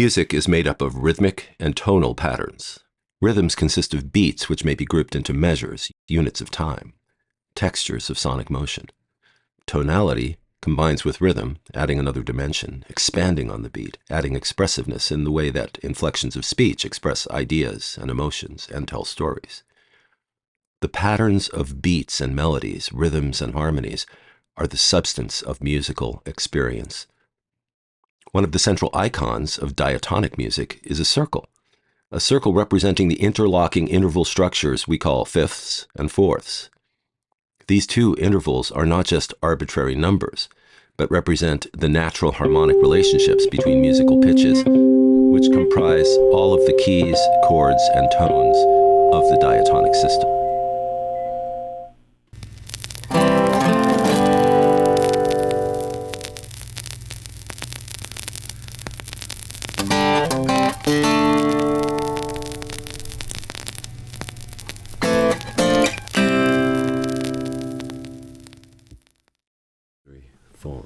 Music is made up of rhythmic and tonal patterns. Rhythms consist of beats which may be grouped into measures, units of time, textures of sonic motion. Tonality combines with rhythm, adding another dimension, expanding on the beat, adding expressiveness in the way that inflections of speech express ideas and emotions and tell stories. The patterns of beats and melodies, rhythms and harmonies are the substance of musical experience. One of the central icons of diatonic music is a circle representing the interlocking interval structures we call fifths and fourths. These two intervals are not just arbitrary numbers, but represent the natural harmonic relationships between musical pitches, which comprise all of the keys, chords, and tones of the diatonic system. Four.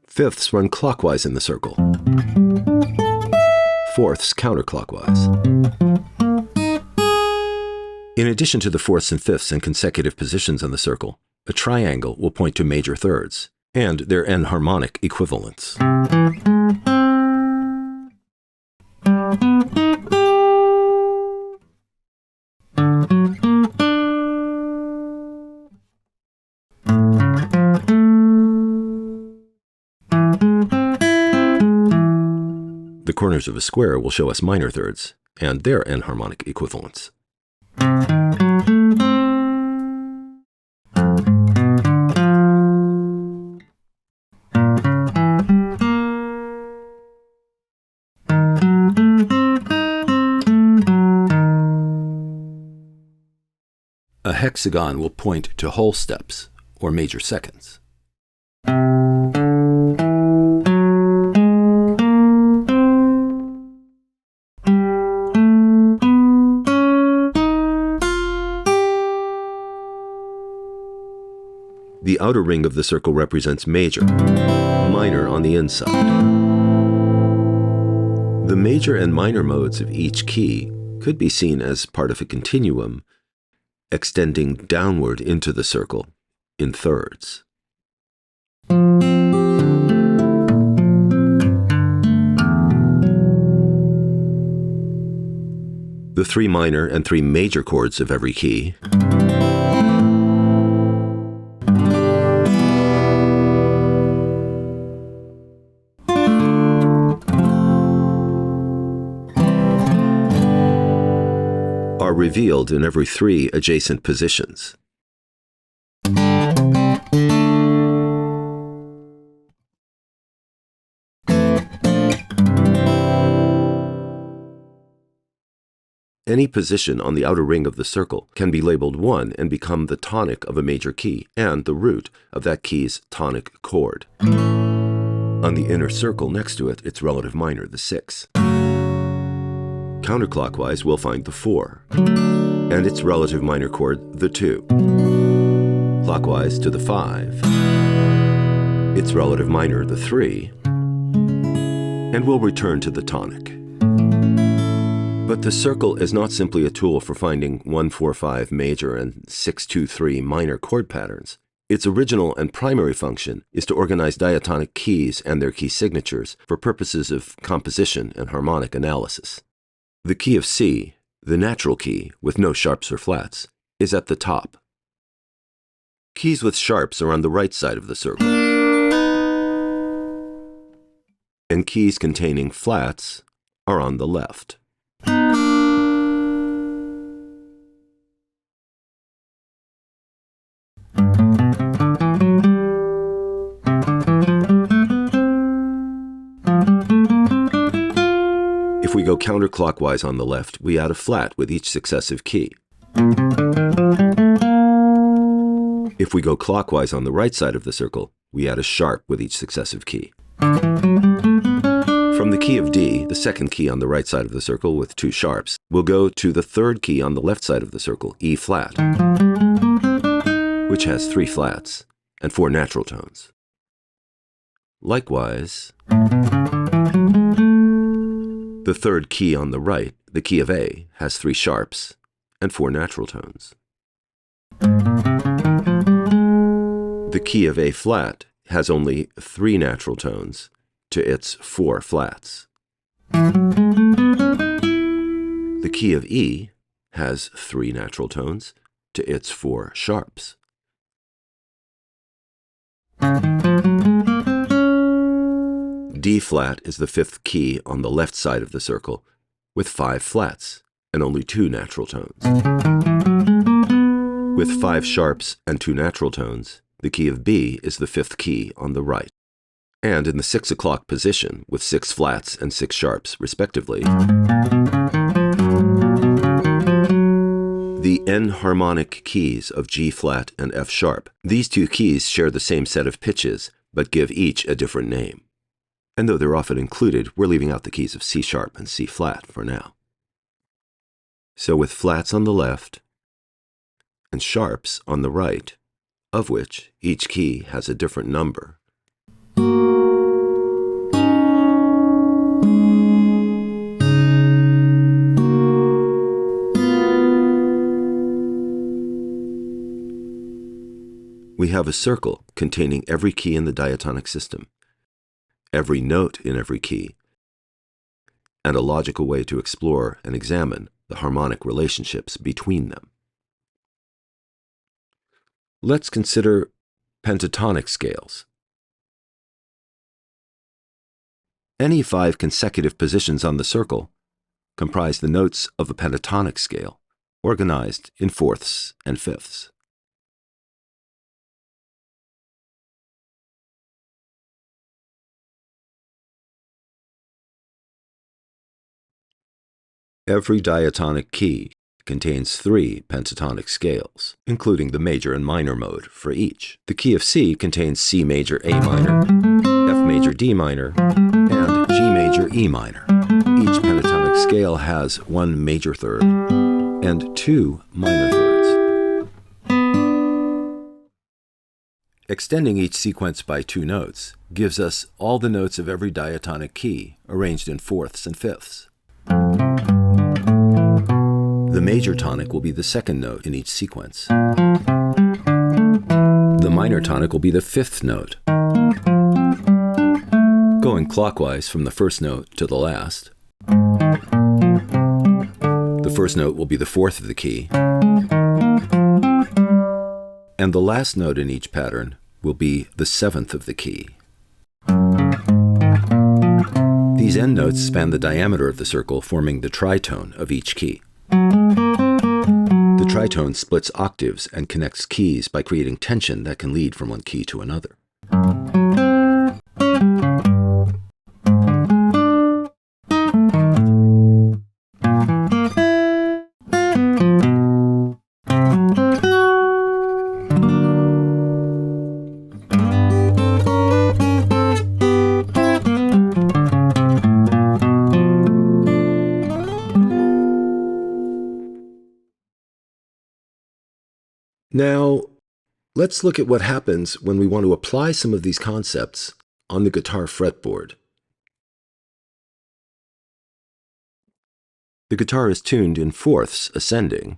Fifths run clockwise in the circle. Fourths counterclockwise. In addition to the fourths and fifths in consecutive positions on the circle, a triangle will point to major thirds and their enharmonic equivalents. The corners of a square will show us minor thirds and their enharmonic equivalents. A hexagon will point to whole steps, or major seconds. The outer ring of the circle represents major, minor on the inside. The major and minor modes of each key could be seen as part of a continuum extending downward into the circle in thirds. The three minor and three major chords of every key are revealed in every three adjacent positions. Any position on the outer ring of the circle can be labeled 1 and become the tonic of a major key and the root of that key's tonic chord. On the inner circle next to it, its relative minor, the 6. Counterclockwise, we'll find the 4, and its relative minor chord, the 2. Clockwise to the 5, its relative minor, the 3, and we'll return to the tonic. But the circle is not simply a tool for finding 1-4-5 major and 6-2-3 minor chord patterns. Its original and primary function is to organize diatonic keys and their key signatures for purposes of composition and harmonic analysis. The key of C, the natural key with no sharps or flats, is at the top. Keys with sharps are on the right side of the circle, and keys containing flats are on the left. If we go counterclockwise on the left, we add a flat with each successive key. If we go clockwise on the right side of the circle, we add a sharp with each successive key. From From the key of D, the second key on the right side of the circle with 2 sharps, we'll go to the third key on the left side of the circle, E flat, which has 3 flats and 4 natural tones. Likewise, the third key on the right, the key of A, has 3 sharps and 4 natural tones. The key of A flat has only 3 natural tones to its 4 flats. The key of E has 3 natural tones to its 4 sharps. D flat is the 5th key on the left side of the circle with 5 flats and only 2 natural tones. With 5 sharps and 2 natural tones, the key of B is the 5th key on the right. And in the 6 o'clock position, with 6 flats and 6 sharps, respectively, the enharmonic keys of G flat and F sharp. These 2 keys share the same set of pitches, but give each a different name. And though they're often included, we're leaving out the keys of C sharp and C flat for now. So with flats on the left and sharps on the right, of which each key has a different number, we have a circle containing every key in the diatonic system, every note in every key, and a logical way to explore and examine the harmonic relationships between them. Let's consider pentatonic scales. Any 5 consecutive positions on the circle comprise the notes of a pentatonic scale, organized in fourths and fifths. Every diatonic key contains 3 pentatonic scales, including the major and minor mode for each. The key of C contains C major A minor, F major D minor, and G major E minor. Each pentatonic scale has 1 major third and 2 minor thirds. Extending each sequence by 2 notes gives us all the notes of every diatonic key arranged in fourths and fifths. The major tonic will be the second note in each sequence. The minor tonic will be the 5th note. Going clockwise from the first note to the last, the first note will be the 4th of the key, and the last note in each pattern will be the 7th of the key. These end notes span the diameter of the circle, forming the tritone of each key. The tritone splits octaves and connects keys by creating tension that can lead from one key to another. Now, let's look at what happens when we want to apply some of these concepts on the guitar fretboard. The guitar is tuned in fourths ascending,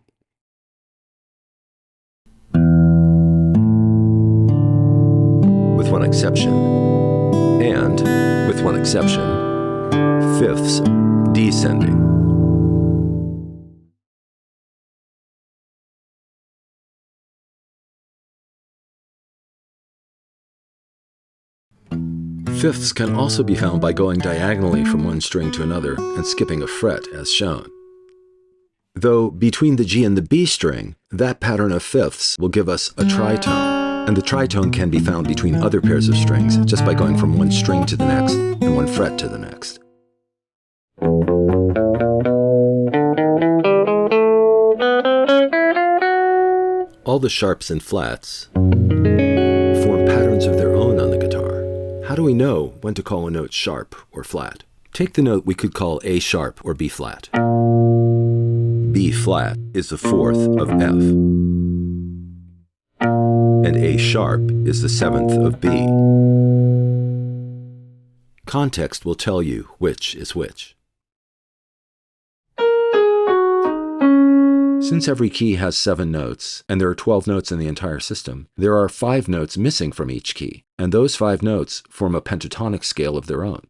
with one exception, and, with one exception, fifths descending. Fifths can also be found by going diagonally from one string to another and skipping a fret as shown. Though between the G and the B string, that pattern of fifths will give us a tritone, and the tritone can be found between other pairs of strings just by going from one string to the next and one fret to the next. All the sharps and flats form patterns of their own on the guitar. How do we know when to call a note sharp or flat? Take the note we could call A sharp or B flat. B flat is the fourth of F, and A sharp is the seventh of B. Context will tell you which is which. Since every key has 7 notes, and there are 12 notes in the entire system, there are 5 notes missing from each key, and those 5 notes form a pentatonic scale of their own.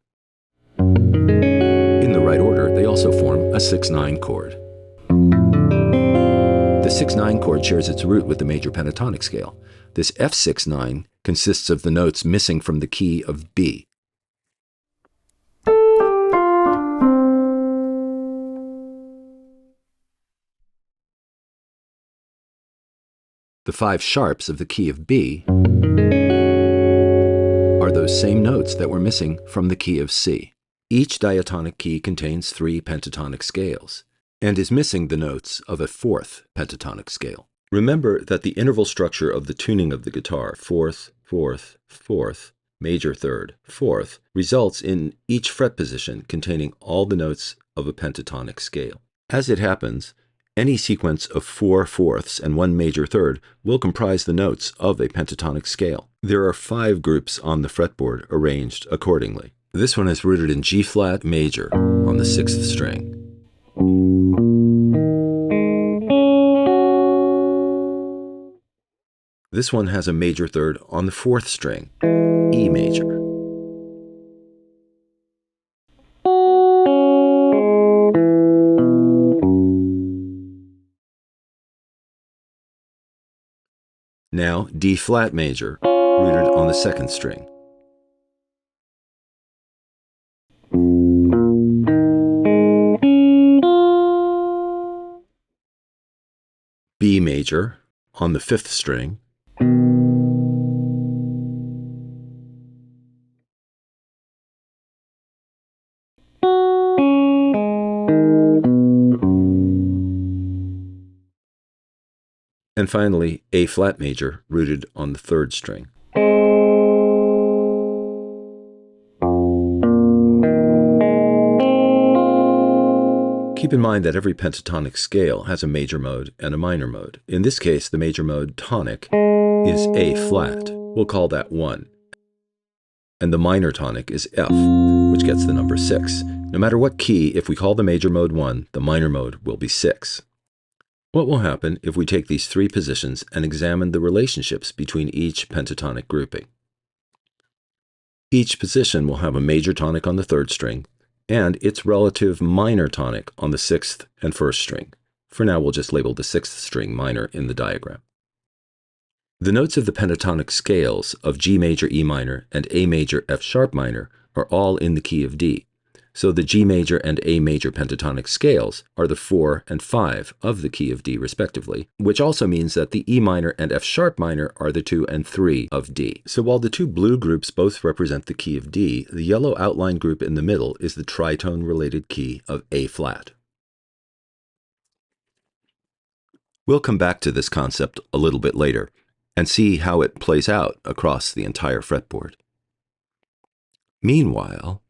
In the right order, they also form a 6-9 chord. The 6-9 chord shares its root with the major pentatonic scale. This F6-9 consists of the notes missing from the key of B. The 5 sharps of the key of B are those same notes that were missing from the key of C. Each diatonic key contains 3 pentatonic scales and is missing the notes of a 4th pentatonic scale. Remember that the interval structure of the tuning of the guitar, 4th, 4th, 4th, major 3rd, 4th, results in each fret position containing all the notes of a pentatonic scale. As it happens, any sequence of 4 fourths and 1 major 3rd will comprise the notes of a pentatonic scale. There are 5 groups on the fretboard arranged accordingly. This one is rooted in G flat major on the 6th string. This one has a major 3rd on the 4th string, E major. Now D flat major, rooted on the 2nd string. B major on the 5th string. And finally, A flat major, rooted on the 3rd string. Keep in mind that every pentatonic scale has a major mode and a minor mode. In this case, the major mode, tonic, is A flat. We'll call that 1. And the minor tonic is F, which gets the number 6. No matter what key, if we call the major mode 1, the minor mode will be 6. What will happen if we take these 3 positions and examine the relationships between each pentatonic grouping? Each position will have a major tonic on the 3rd string and its relative minor tonic on the 6th and 1st string. For now, we'll just label the 6th string minor in the diagram. The notes of the pentatonic scales of G major E minor and A major F sharp minor are all in the key of D. So the G major and A major pentatonic scales are the 4 and 5 of the key of D respectively, which also means that the E minor and F sharp minor are the 2 and 3 of D. So while the 2 blue groups both represent the key of D, the yellow outline group in the middle is the tritone-related key of A flat. We'll come back to this concept a little bit later and see how it plays out across the entire fretboard. Meanwhile,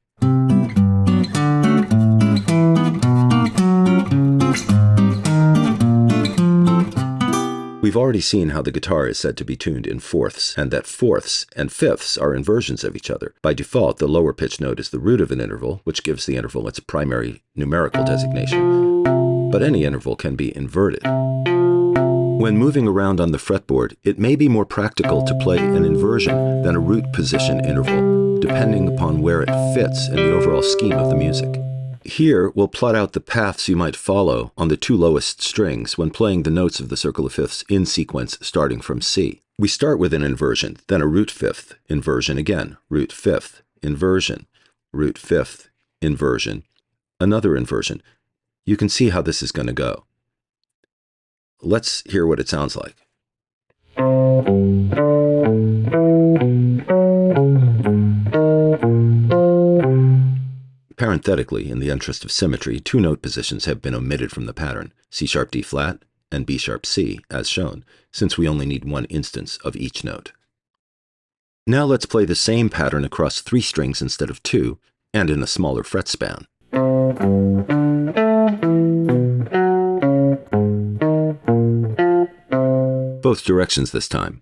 we've already seen how the guitar is said to be tuned in fourths, and that fourths and fifths are inversions of each other. By default, the lower pitch note is the root of an interval, which gives the interval its primary numerical designation. But any interval can be inverted. When moving around on the fretboard, it may be more practical to play an inversion than a root position interval, depending upon where it fits in the overall scheme of the music. Here, we'll plot out the paths you might follow on the 2 lowest strings when playing the notes of the circle of fifths in sequence starting from C. We start with an inversion, then a root fifth, inversion again, root fifth, inversion, root fifth, inversion, another inversion. You can see how this is going to go. Let's hear what it sounds like. Parenthetically, in the interest of symmetry, 2 note positions have been omitted from the pattern, C sharp D flat and B sharp C, as shown, since we only need 1 instance of each note. Now let's play the same pattern across 3 strings instead of 2, and in a smaller fret span. Both directions this time.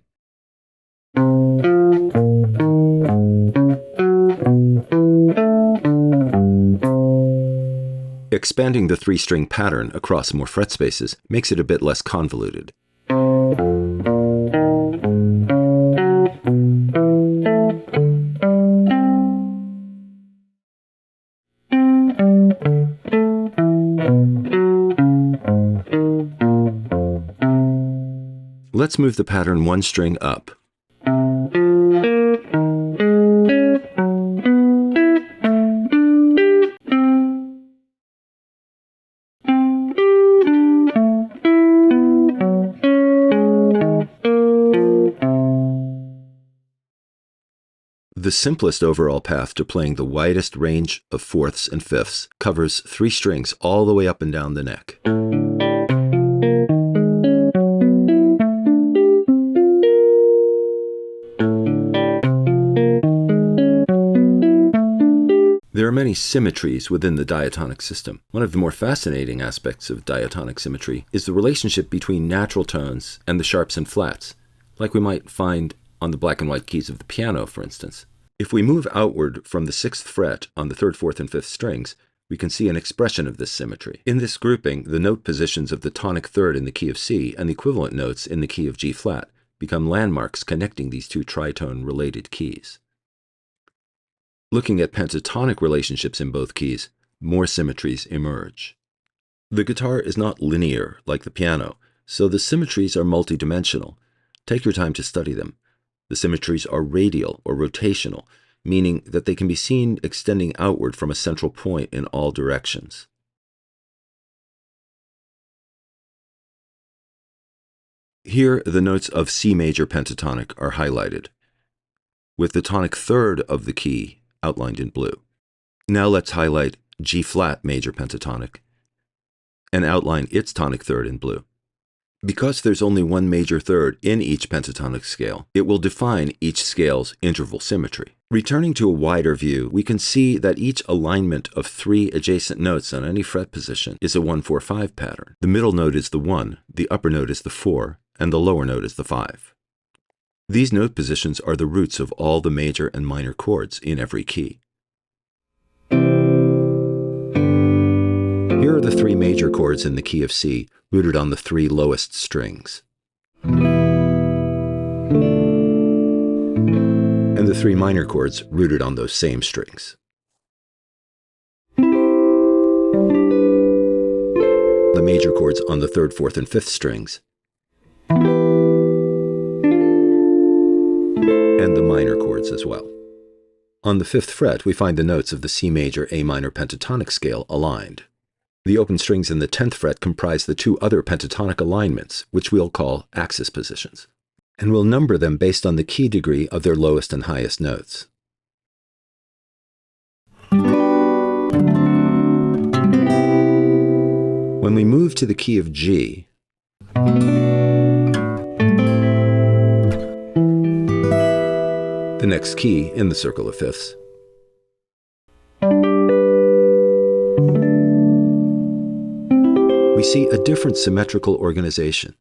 Expanding the three-string pattern across more fret spaces makes it a bit less convoluted. Let's move the pattern one string up. The simplest overall path to playing the widest range of fourths and fifths covers three strings all the way up and down the neck. There are many symmetries within the diatonic system. One of the more fascinating aspects of diatonic symmetry is the relationship between natural tones and the sharps and flats, like we might find on the black and white keys of the piano, for instance. If we move outward from the 6th fret on the 3rd, 4th, and 5th strings, we can see an expression of this symmetry. In this grouping, the note positions of the tonic third in the key of C and the equivalent notes in the key of G flat become landmarks connecting these two tritone-related keys. Looking at pentatonic relationships in both keys, more symmetries emerge. The guitar is not linear like the piano, so the symmetries are multidimensional. Take your time to study them. The symmetries are radial or rotational, meaning that they can be seen extending outward from a central point in all directions. Here, the notes of C major pentatonic are highlighted, with the tonic third of the key outlined in blue. Now let's highlight G flat major pentatonic and outline its tonic third in blue. Because there's only one major third in each pentatonic scale, it will define each scale's interval symmetry. Returning to a wider view, we can see that each alignment of three adjacent notes on any fret position is a 1-4-5 pattern. The middle note is the 1, the upper note is the 4, and the lower note is the 5. These note positions are the roots of all the major and minor chords in every key. Here are the three major chords in the key of C, rooted on the three lowest strings, and the three minor chords rooted on those same strings. The major chords on the 3rd, 4th, and 5th strings, and the minor chords as well. On the 5th fret, we find the notes of the C major A minor pentatonic scale aligned. The open strings in the 10th fret comprise the two other pentatonic alignments, which we'll call axis positions, and we'll number them based on the key degree of their lowest and highest notes. When we move to the key of G, the next key in the circle of fifths, we see a different symmetrical organization.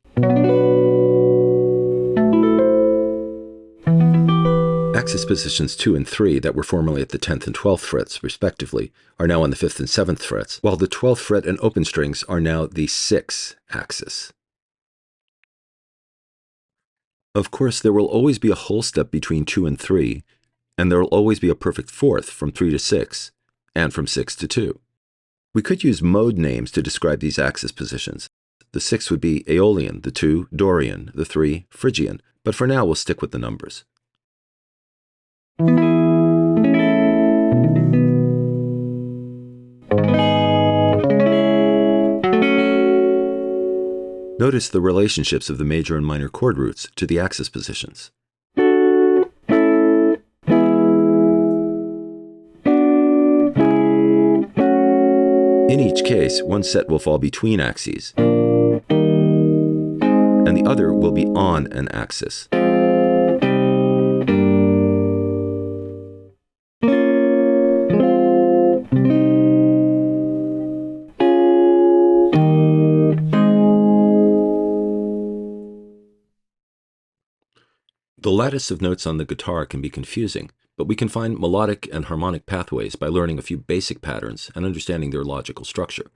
Axis positions 2 and 3 that were formerly at the 10th and 12th frets, respectively, are now on the 5th and 7th frets, while the 12th fret and open strings are now the 6th axis. Of course, there will always be a whole step between 2 and 3, and there will always be a perfect fourth from 3 to 6, and from 6 to 2. We could use mode names to describe these axis positions. The 6 would be Aeolian, the 2 Dorian, the 3 Phrygian, but for now we'll stick with the numbers. Notice the relationships of the major and minor chord roots to the axis positions. In each case, one set will fall between axes, and the other will be on an axis. The lattice of notes on the guitar can be confusing, but we can find melodic and harmonic pathways by learning a few basic patterns and understanding their logical structure.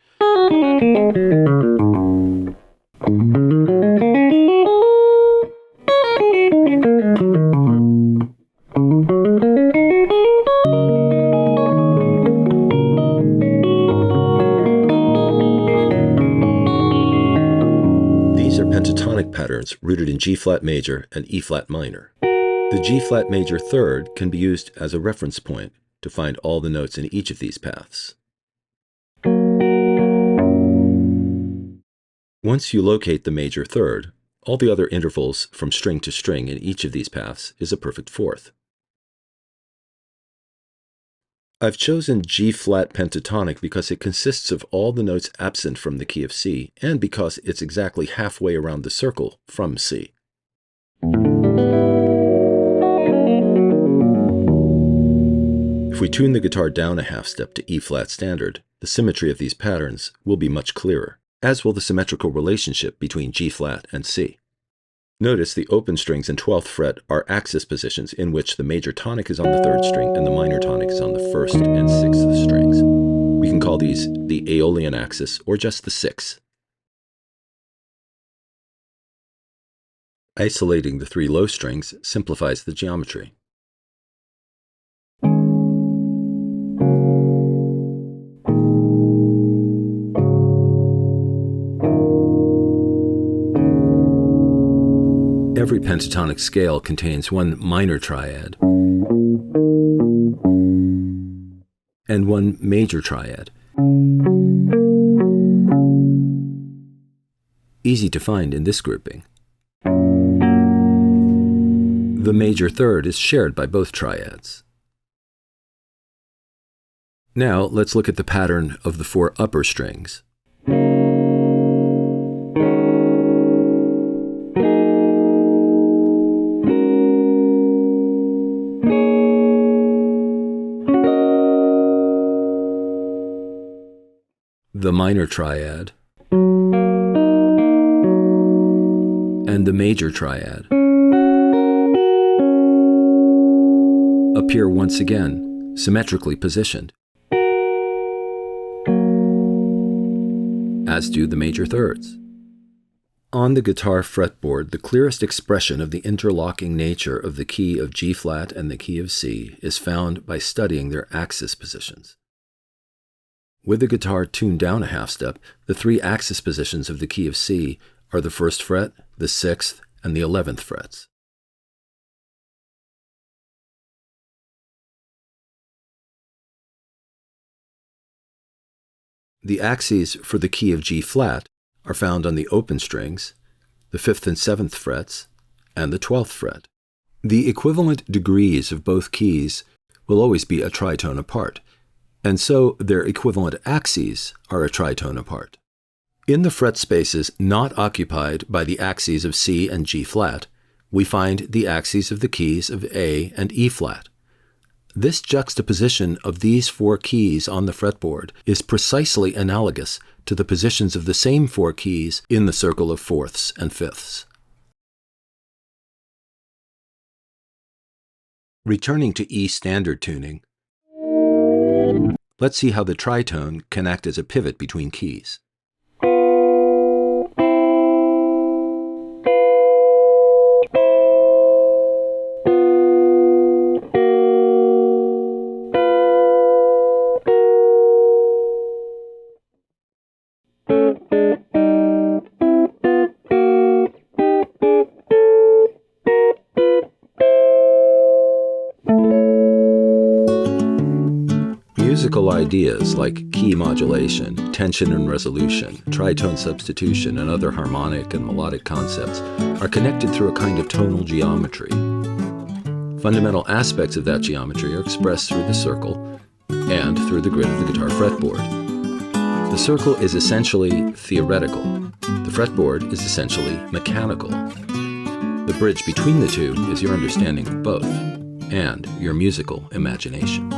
These are pentatonic patterns rooted in G-flat major and E-flat minor. The G-flat major third can be used as a reference point to find all the notes in each of these paths. Once you locate the major third, all the other intervals from string to string in each of these paths is a perfect fourth. I've chosen G-flat pentatonic because it consists of all the notes absent from the key of C, and because it's exactly halfway around the circle from C. If we tune the guitar down a half step to E-flat standard, the symmetry of these patterns will be much clearer, as will the symmetrical relationship between G-flat and C. Notice the open strings in 12th fret are axis positions in which the major tonic is on the 3rd string and the minor tonic is on the 1st and 6th strings. We can call these the Aeolian axis or just the 6. Isolating the 3 low strings simplifies the geometry. Every pentatonic scale contains one minor triad and one major triad. Easy to find in this grouping. The major third is shared by both triads. Now let's look at the pattern of the 4 upper strings. The minor triad and the major triad appear once again, symmetrically positioned, as do the major thirds. On the guitar fretboard, the clearest expression of the interlocking nature of the key of G-flat and the key of C is found by studying their axis positions. With the guitar tuned down a half step, the 3 axis positions of the key of C are the 1st fret, the 6th, and the 11th frets. The axes for the key of G-flat are found on the open strings, the 5th and 7th frets, and the 12th fret. The equivalent degrees of both keys will always be a tritone apart, and so their equivalent axes are a tritone apart. In the fret spaces not occupied by the axes of C and G-flat, we find the axes of the keys of A and E-flat. This juxtaposition of these 4 keys on the fretboard is precisely analogous to the positions of the same 4 keys in the circle of 4ths and 5ths. Returning to E standard tuning, let's see how the tritone can act as a pivot between keys. Musical ideas like key modulation, tension and resolution, tritone substitution, and other harmonic and melodic concepts are connected through a kind of tonal geometry. Fundamental aspects of that geometry are expressed through the circle and through the grid of the guitar fretboard. The circle is essentially theoretical. The fretboard is essentially mechanical. The bridge between the two is your understanding of both and your musical imagination.